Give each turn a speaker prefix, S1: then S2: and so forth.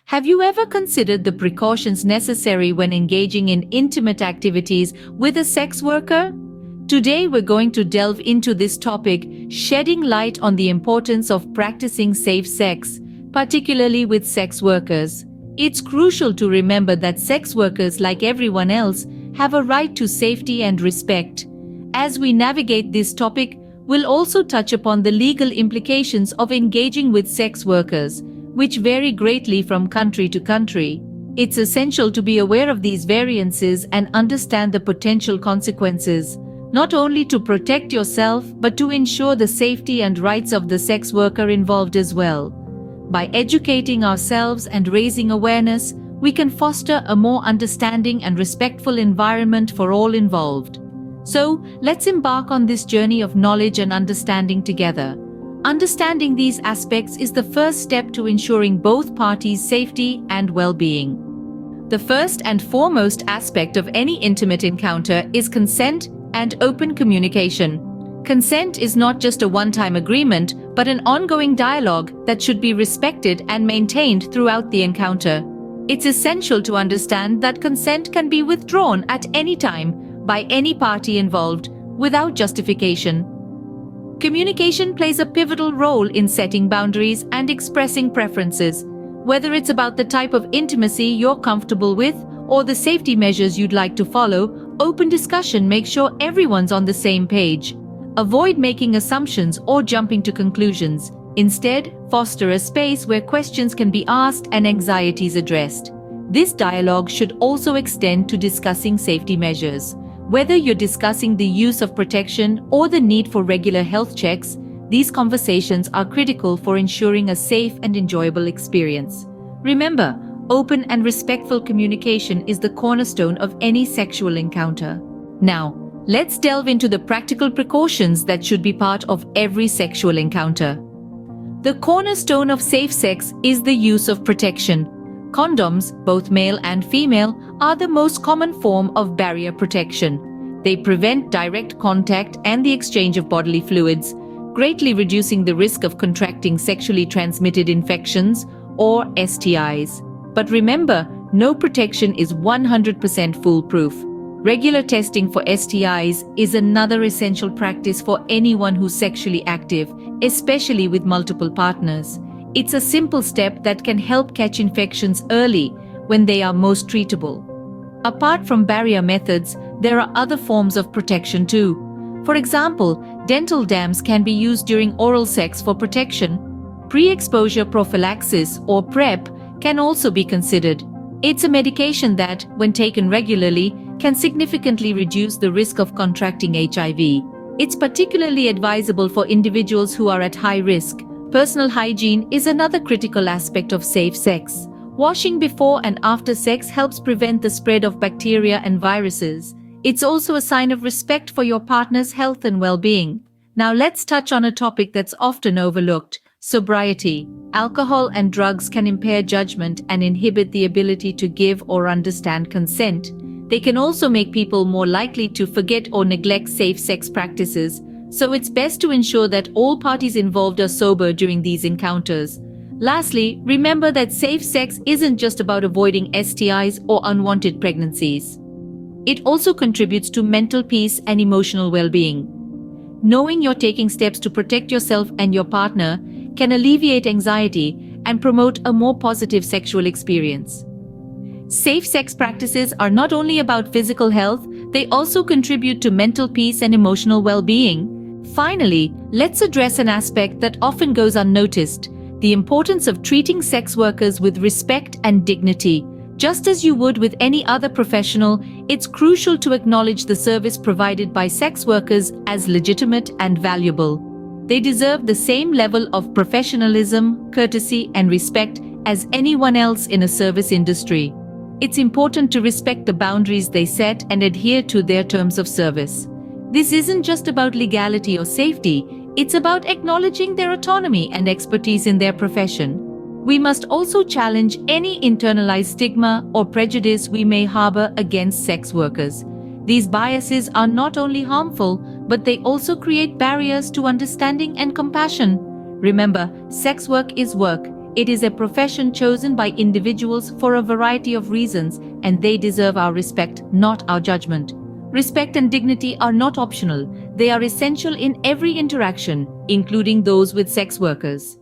S1: Have you ever considered the precautions necessary when engaging in intimate activities with a sex worker? Today we're going to delve into this topic, shedding light on the importance of practicing safe sex, particularly with sex workers. It's crucial to remember that sex workers, like everyone else, have a right to safety and respect. As we navigate this topic, we'll also touch upon the legal implications of engaging with sex workers, which vary greatly from country to country. It's essential to be aware of these variances and understand the potential consequences, not only to protect yourself but to ensure the safety and rights of the sex worker involved as well. By educating ourselves and raising awareness, we can foster a more understanding and respectful environment for all involved. So, let's embark on this journey of knowledge and understanding together. Understanding these aspects is the first step to ensuring both parties' safety and well-being. The first and foremost aspect of any intimate encounter is consent and open communication. Consent is not just a one-time agreement, but an ongoing dialogue that should be respected and maintained throughout the encounter. It's essential to understand that consent can be withdrawn at any time by any party involved without justification. Communication plays a pivotal role in setting boundaries and expressing preferences, whether it's about the type of intimacy you're comfortable with or the safety measures you'd like to follow. Open discussion makes sure everyone's on the same page. Avoid making assumptions or jumping to conclusions. Instead, foster a space where questions can be asked and anxieties addressed. This dialogue should also extend to discussing safety measures. Whether you're discussing the use of protection or the need for regular health checks, these conversations are critical for ensuring a safe and enjoyable experience. Remember, open and respectful communication is the cornerstone of any sexual encounter. Now, let's delve into the practical precautions that should be part of every sexual encounter. The cornerstone of safe sex is the use of protection. Condoms, both male and female, are the most common form of barrier protection. They prevent direct contact and the exchange of bodily fluids, greatly reducing the risk of contracting sexually transmitted infections or STIs. But remember, no protection is 100% foolproof. Regular testing for STIs is another essential practice for anyone who's sexually active, especially with multiple partners. It's a simple step that can help catch infections early when they are most treatable. Apart from barrier methods, there are other forms of protection too. For example, dental dams can be used during oral sex for protection. Pre-exposure prophylaxis or PrEP can also be considered. It's a medication that, when taken regularly, can significantly reduce the risk of contracting HIV. It's particularly advisable for individuals who are at high risk. Personal hygiene is another critical aspect of safe sex. Washing before and after sex helps prevent the spread of bacteria and viruses. It's also a sign of respect for your partner's health and well-being. Now let's touch on a topic that's often overlooked: sobriety. Alcohol and drugs can impair judgment and inhibit the ability to give or understand consent. They can also make people more likely to forget or neglect safe sex practices. So it's best to ensure that all parties involved are sober during these encounters. Lastly, remember that safe sex isn't just about avoiding STIs or unwanted pregnancies. It also contributes to mental peace and emotional well-being. Knowing you're taking steps to protect yourself and your partner can alleviate anxiety and promote a more positive sexual experience. Safe sex practices are not only about physical health, they also contribute to mental peace and emotional well-being. Finally, let's address an aspect that often goes unnoticed: the importance of treating sex workers with respect and dignity. Just as you would with any other professional, it's crucial to acknowledge the service provided by sex workers as legitimate and valuable. They deserve the same level of professionalism, courtesy, and respect as anyone else in a service industry. It's important to respect the boundaries they set and adhere to their terms of service. This isn't just about legality or safety, it's about acknowledging their autonomy and expertise in their profession. We must also challenge any internalized stigma or prejudice we may harbor against sex workers. These biases are not only harmful, but they also create barriers to understanding and compassion. Remember, sex work is work. It is a profession chosen by individuals for a variety of reasons, and they deserve our respect, not our judgment. Respect and dignity are not optional. They are essential in every interaction, including those with sex workers.